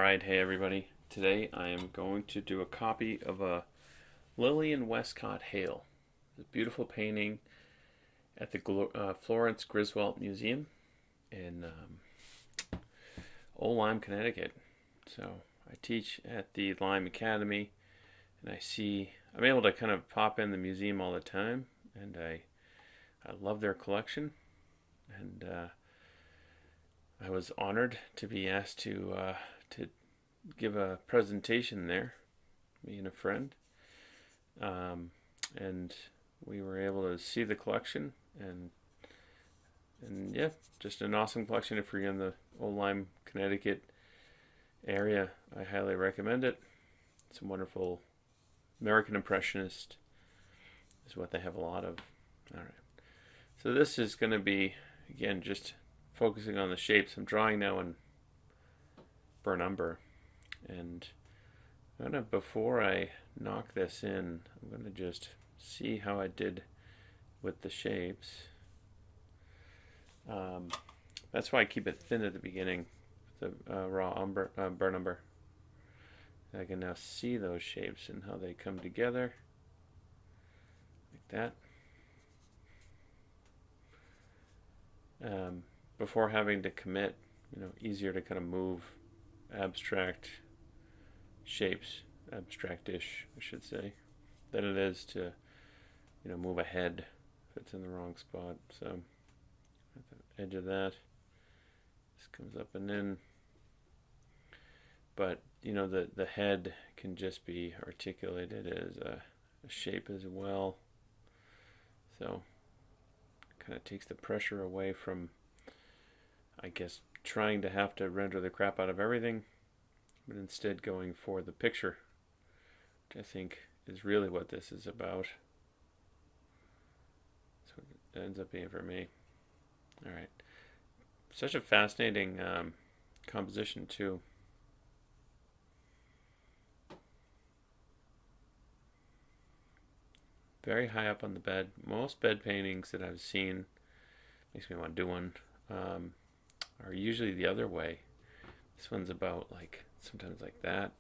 Alright, hey everybody. Today I am going to do a copy of a Lilian Westcott Hale. A beautiful painting at the Florence Griswold Museum in Old Lyme, Connecticut. So I teach at the Lyme Academy, and I'm able to kind of pop in the museum all the time, and I love their collection, and I was honored to be asked to give a presentation there, me and a friend, and we were able to see the collection, and yeah, just an awesome collection. If you're in the Old Lyme, Connecticut area, I highly recommend it. It's a wonderful American Impressionist is what they have a lot of. All right, so this is going to be, again, just focusing on the shapes. I'm drawing now in burnt umber, and before I knock this in, I'm going to just see how I did with the shapes. That's why I keep it thin at the beginning, the burnt umber. I can now see those shapes and how they come together, like that. Before having to commit, easier to kind of move abstract shapes, abstract-ish, I should say, than it is to, move a head if it's in the wrong spot. So at the edge of that, this comes up and in. But, the head can just be articulated as a shape as well. So it kind of takes the pressure away from, I guess, trying to have to render the crap out of everything, but instead going for the picture, which I think is really what this is about. That's what it ends up being for me. All right. Such a fascinating composition, too. Very high up on the bed. Most bed paintings that I've seen, makes me want to do one, are usually the other way. This one's about sometimes like that.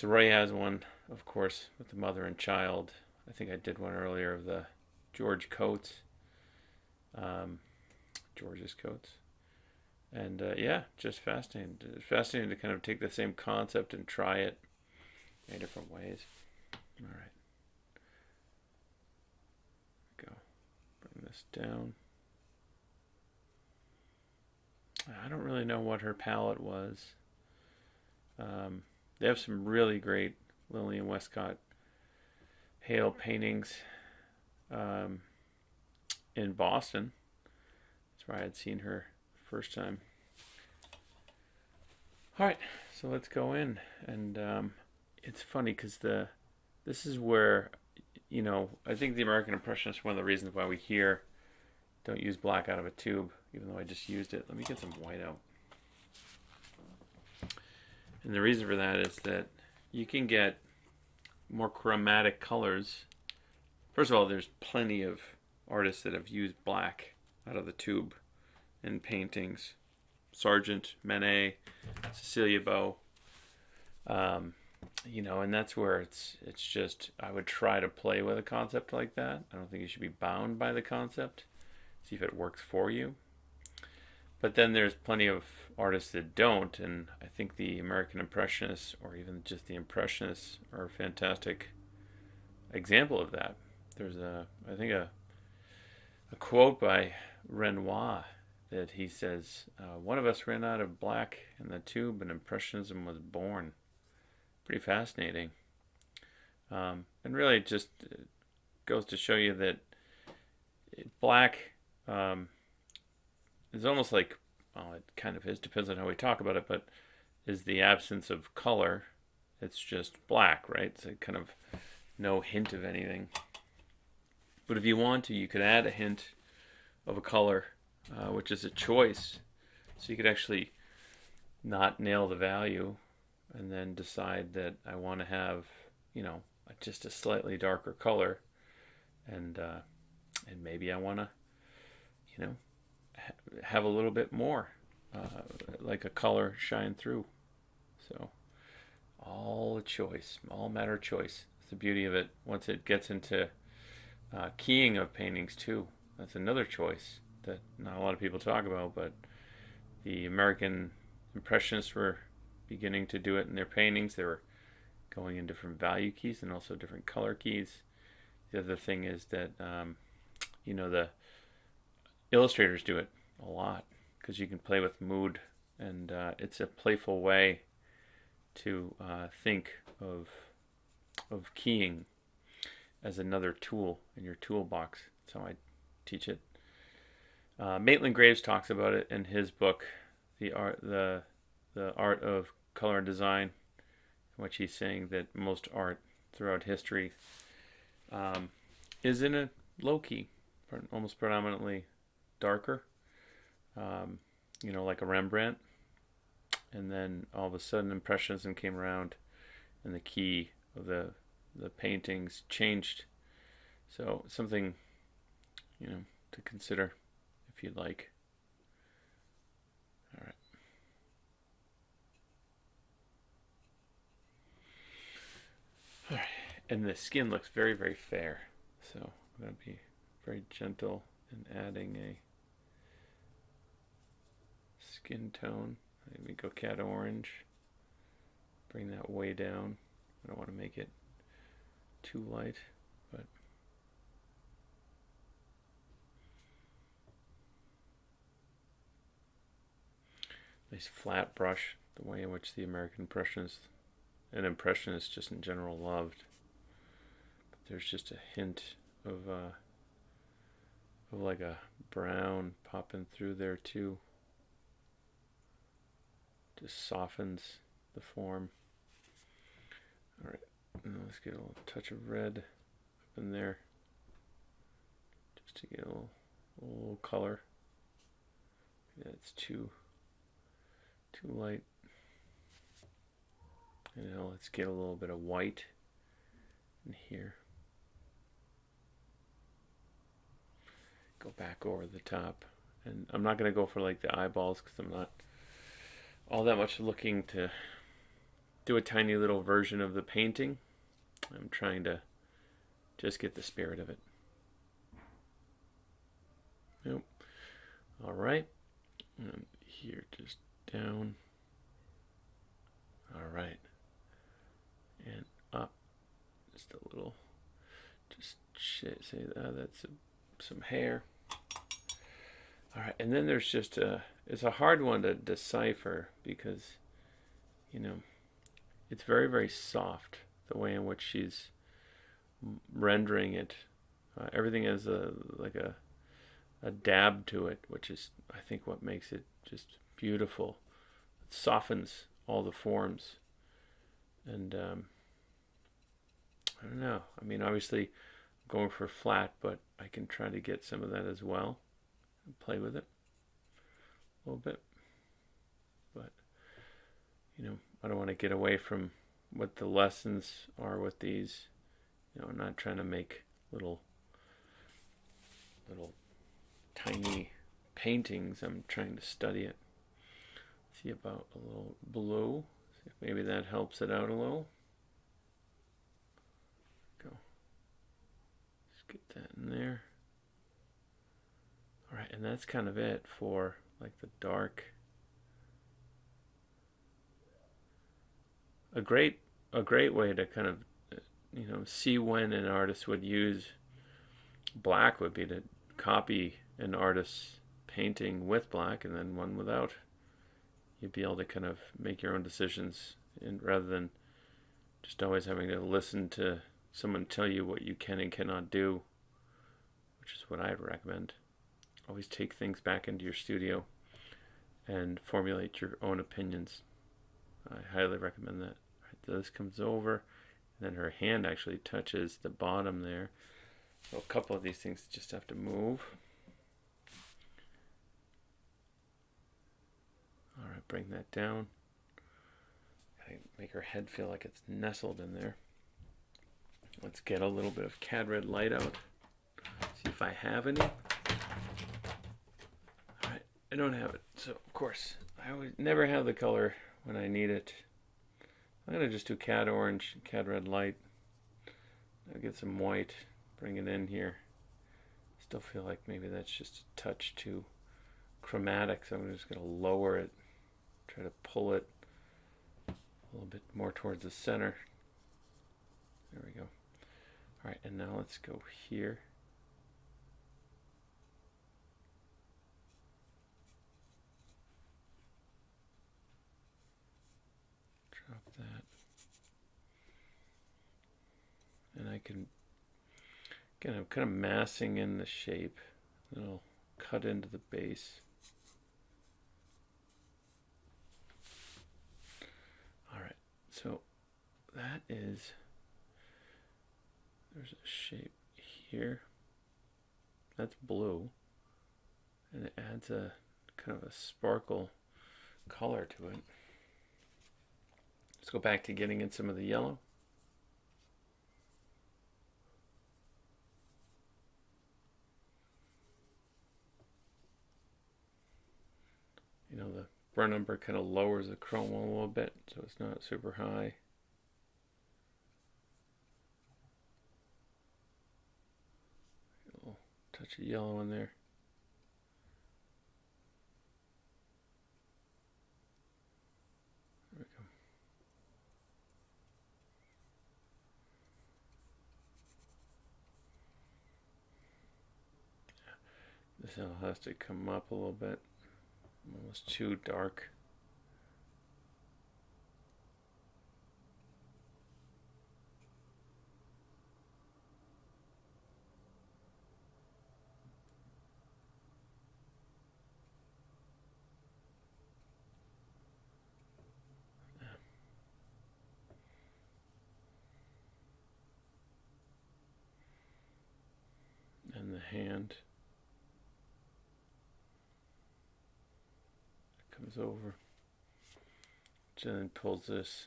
Roy has one, of course, with the mother and child. I think I did one earlier of the George's coats. And yeah, just fascinating. It's fascinating to kind of take the same concept and try it in different ways. All right. Go. Bring this down. I don't really know what her palette was. They have some really great Lilian Westcott Hale paintings in Boston. That's where I had seen her first time. All right, so let's go in. And it's funny because this is where, I think the American Impressionists, one of the reasons why we here don't use black out of a tube, even though I just used it. Let me get some white out. And the reason for that is that you can get more chromatic colors. First of all, there's plenty of artists that have used black out of the tube in paintings. Sargent, Manet, Cecilia Beaux. And that's where it's just, I would try to play with a concept like that. I don't think you should be bound by the concept. See if it works for you. But then there's plenty of artists that don't, and I think the American Impressionists, or even just the Impressionists, are a fantastic example of that. There's a quote by Renoir that he says, one of us ran out of black in the tube and Impressionism was born. Pretty fascinating. And really it just goes to show you that black is almost like, well, it kind of is, depends on how we talk about it, but is the absence of color. It's just black, right? It's kind of no hint of anything. But if you want to, you could add a hint of a color, which is a choice. So you could actually not nail the value and then decide that I want to have, just a slightly darker color, and maybe I want to, have a little bit more, like a color shine through. So all a choice, all matter of choice. It's the beauty of it. Once it gets into keying of paintings too, that's another choice that not a lot of people talk about, but the American Impressionists were beginning to do it in their paintings. They were going in different value keys and also different color keys. The other thing is that, the illustrators do it a lot because you can play with mood, and it's a playful way to think of keying as another tool in your toolbox. That's how I teach it. Maitland Graves talks about it in his book, the art of color and design, in which he's saying that most art throughout history is in a low key, almost predominantly darker, like a Rembrandt. And then all of a sudden Impressionism came around and the key of the paintings changed. So something, to consider if you'd like. All right. All right. And the skin looks very, very fair. So I'm going to be very gentle in adding a skin tone. Maybe go cat orange. Bring that way down. I don't want to make it too light, but nice flat brush, the way in which the American Impressionists and Impressionists just in general loved. But there's just a hint of like a brown popping through there too. Just softens the form. All right, now let's get a little touch of red up in there, just to get a little color. Yeah, it's too light. And now let's get a little bit of white in here. Go back over the top, and I'm not going to go for like the eyeballs because I'm not all that much looking to do a tiny little version of the painting. I'm trying to just get the spirit of it. Nope. All right. And here, just down. All right. And up. Just a little. Just say that's some hair. All right. And then there's just it's a hard one to decipher because, it's very, very soft, the way in which she's rendering it. Everything has a dab to it, which is, I think, what makes it just beautiful. It softens all the forms. And I don't know. I mean, obviously, I'm going for flat, but I can try to get some of that as well and play with it a little bit. But, I don't want to get away from what the lessons are with these. I'm not trying to make little tiny paintings. I'm trying to study it. See about a little blue. See if maybe that helps it out a little. Go. Let's get that in there. All right, and that's kind of it for like the dark. A great way to kind of see when an artist would use black would be to copy an artist's painting with black and then one without. You'd be able to kind of make your own decisions, and rather than just always having to listen to someone tell you what you can and cannot do, which is what I'd recommend. Always take things back into your studio and formulate your own opinions. I highly recommend that. Right, so this comes over, and then her hand actually touches the bottom there. So a couple of these things just have to move. All right, bring that down. Make her head feel like it's nestled in there. Let's get a little bit of cad red light out. See if I have any. All right, I don't have it. So, of course, I always never have the color when I need it. I'm going to just do cad orange, cad red light. I'll get some white, bring it in here. Still feel like maybe that's just a touch too chromatic, so I'm just going to lower it, try to pull it a little bit more towards the center. There we go. All right, and now let's go here. Drop that. And I can, again, I'm kind of massing in the shape. Then I'll cut into the base. All right, so that is, there's a shape here. That's blue. And it adds a kind of a sparkle color to it. Let's go back to getting in some of the yellow. You know, the burn umber kind of lowers the chroma a little bit, so it's not super high. A little touch of yellow in there. There we go. This all has to come up a little bit. Almost too dark. And the hand comes over, and then pulls this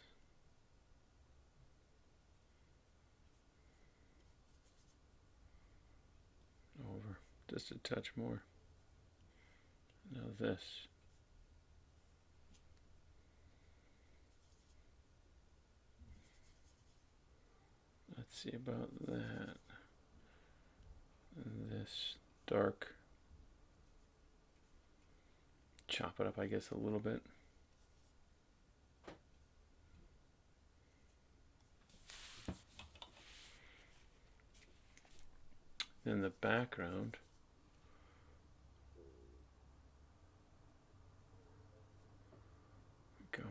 over just a touch more. Now this. Let's see about that. And this dark. Chop it up, I guess, a little bit. Then the background. Go.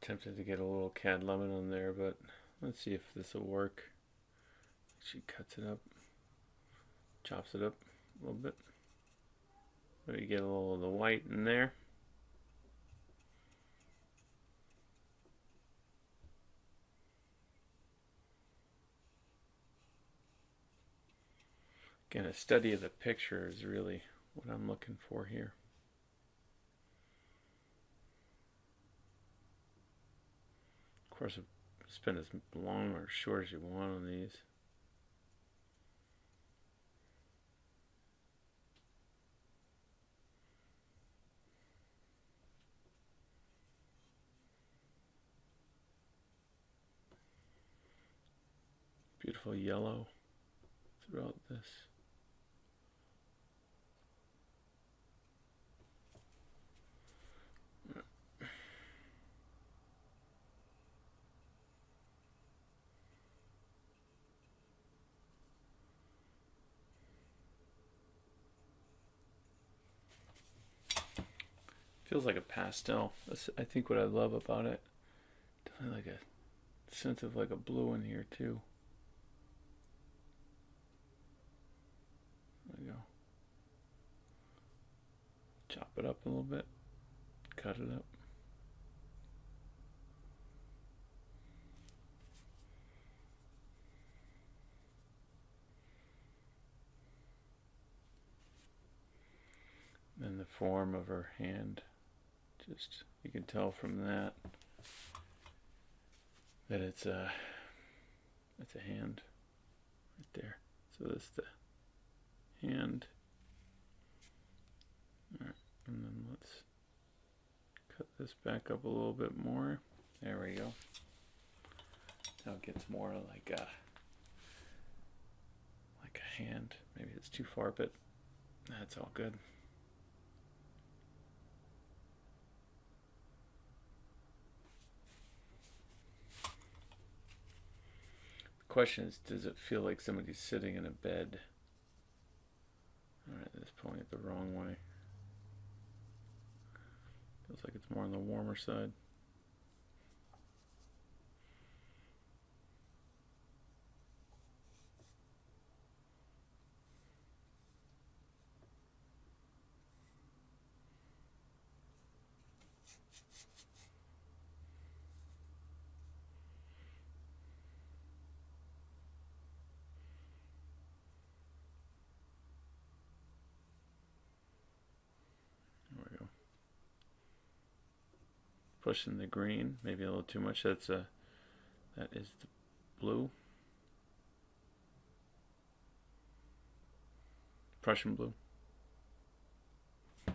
Tempted to get a little cad lemon on there, but let's see if this will work. She cuts it up, chops it up a little bit. Maybe get a little of the white in there. Again, a study of the picture is really what I'm looking for here. Of course, spend as long or short as you want on these. Beautiful yellow throughout this. Feels like a pastel. That's, I think, what I love about it. Definitely like a sense of like a blue in here too. There we go. Chop it up a little bit. Cut it up. And the form of her hand. Just, you can tell from that it's That's a hand right there. So that's the hand. Alright, and then let's cut this back up a little bit more. There we go. Now it gets more like a hand. Maybe it's too far, but that's all good. The question is, does it feel like somebody's sitting in a bed? Alright, this pulling it the wrong way. Feels like it's more on the warmer side. Pushing the green, maybe a little too much. That is the blue, Prussian blue. All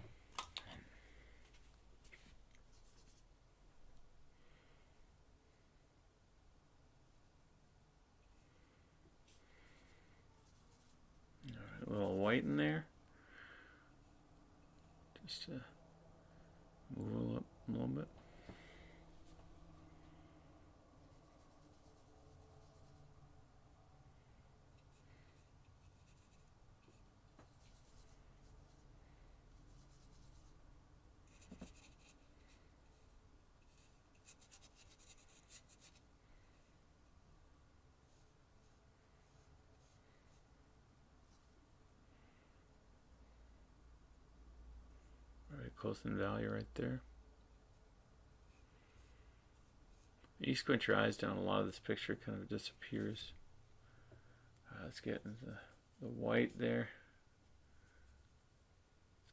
right, a little white in there, just to move up a little bit. Close in value right there. You squint your eyes down, a lot of this picture kind of disappears. Let's get into the white there.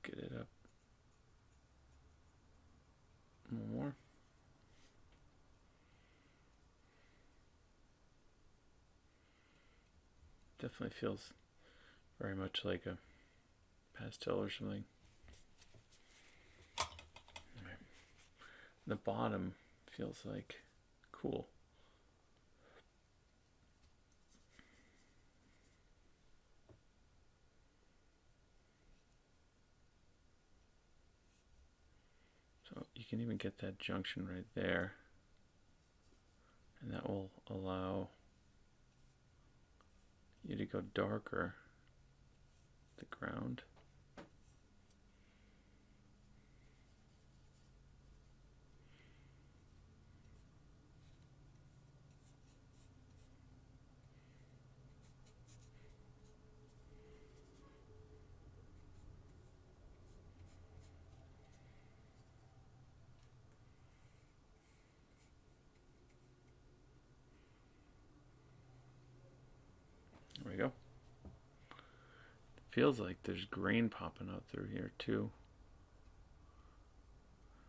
Let's get it up a little more. Definitely feels very much like a pastel or something. The bottom feels like cool. So you can even get that junction right there, and that will allow you to go darker the ground. There we go. Feels like there's grain popping out through here too.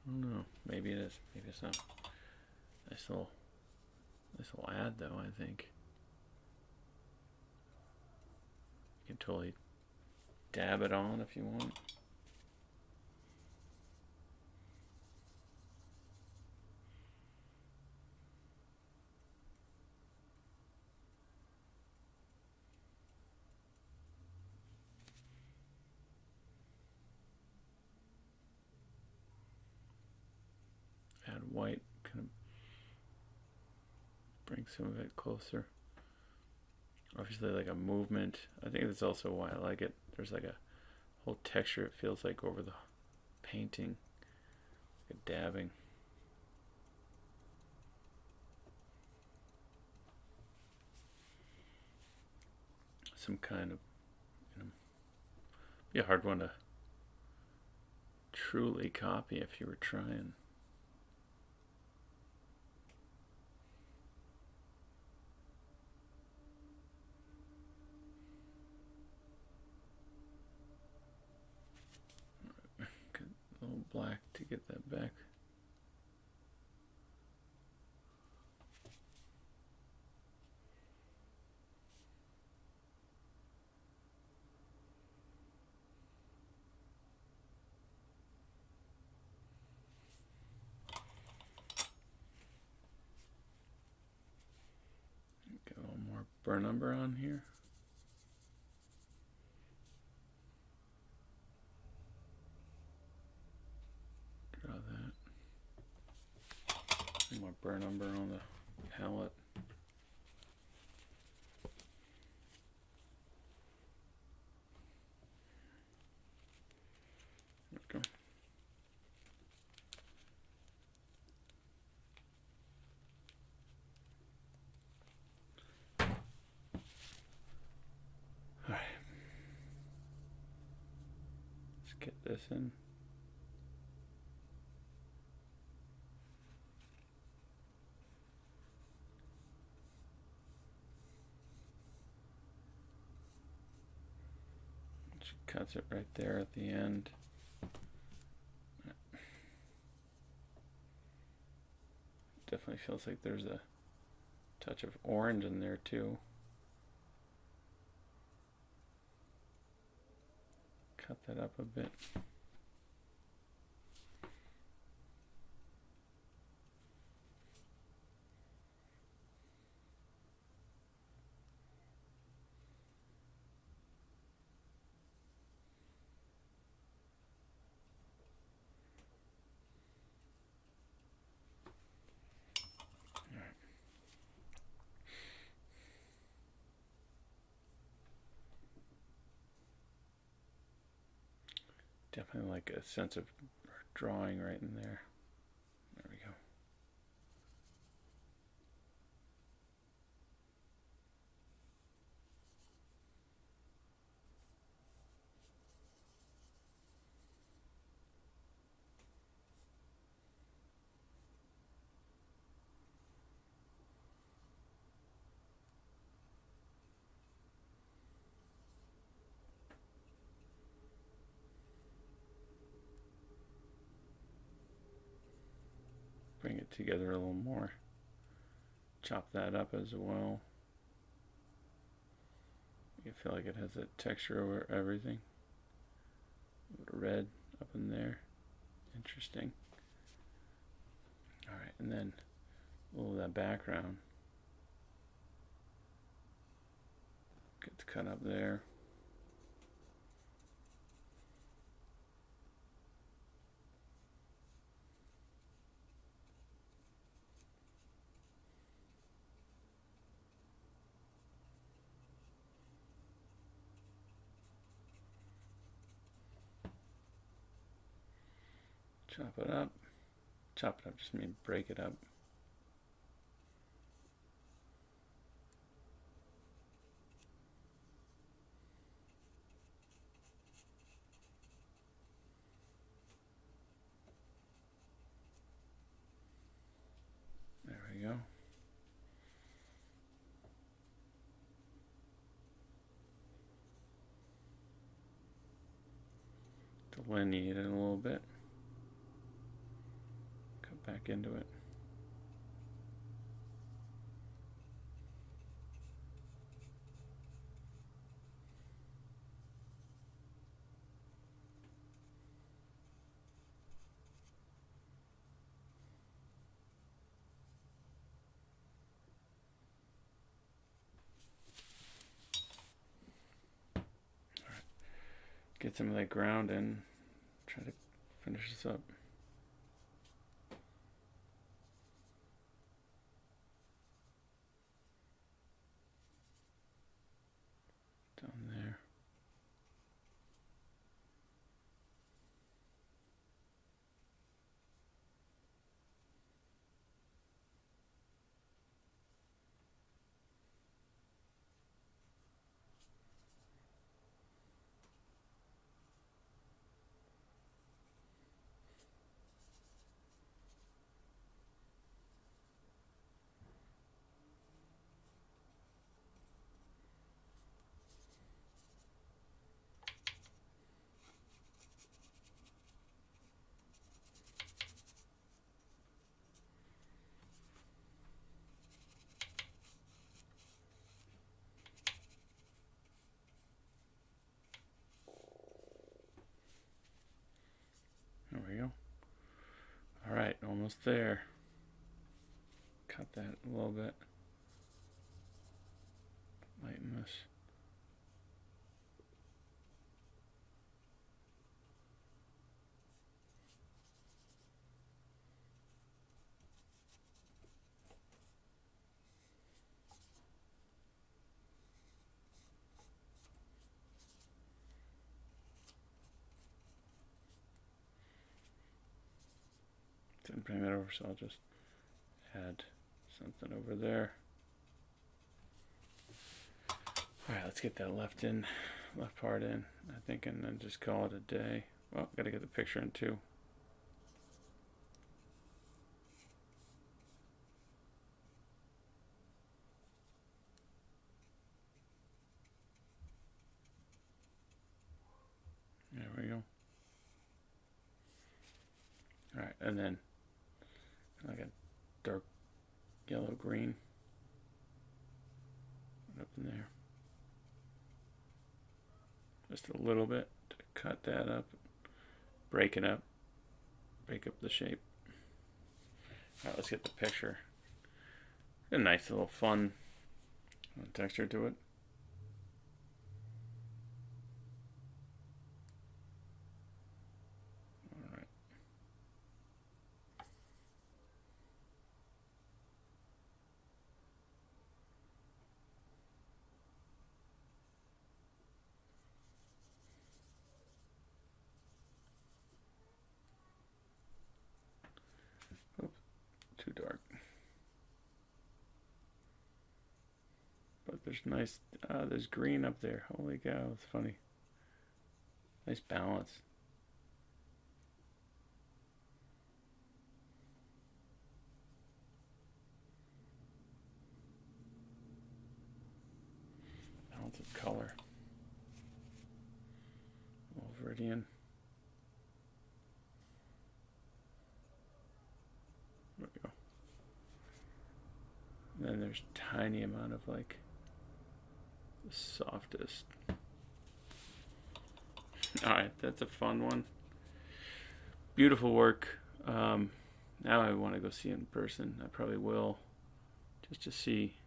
I don't know. Maybe it is. Maybe it's not. Nice little ad though, I think. You can totally dab it on if you want. Add white, kind of bring some of it closer. Obviously like a movement. I think that's also why I like it. There's like a whole texture, it feels like, over the painting. Like a dabbing. Some kind of, be a hard one to truly copy if you were trying. A little black to get that back. more burr number on here. Draw that. Some more burr number on the palette. There we go. All right. Let's get this in. She cuts it right there at the end. Definitely feels like there's a touch of orange in there too. Cut that up a bit. Definitely like a sense of drawing right in there. There we go. Bring it together a little more. Chop that up as well. You feel like it has that texture over everything. A little red up in there. Interesting. Alright, and then a little of that background gets cut up there. Chop it up. Chop it up just means break it up. There we go. Delineate it a little bit. Cut back into it. Get some of that ground in. Try to finish this up. Down there. There we go. All right, almost there. Cut that a little bit. lighten this. Didn't bring that over, so I'll just add something over there. Alright, let's get that left part in, I think, and then just call it a day. Well, gotta get the picture in too. There we go. Alright, and then like a dark yellow green up in there. Just a little bit to cut that up, break it up, break up the shape. Alright, let's get the picture. A nice little fun texture to it. Alright. Oops, too dark. But there's nice, there's green up there. Holy cow, it's funny. Nice balance. Balance of color. Viridian. There we go. And then there's tiny amount of like the softest. Alright, that's a fun one. Beautiful work. Now I want to go see it in person. I probably will. Just to see.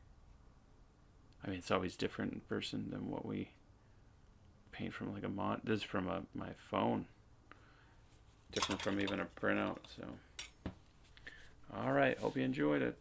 I mean, it's always different in person than what we paint from like a this is from my phone. Different from even a printout. So, alright, hope you enjoyed it.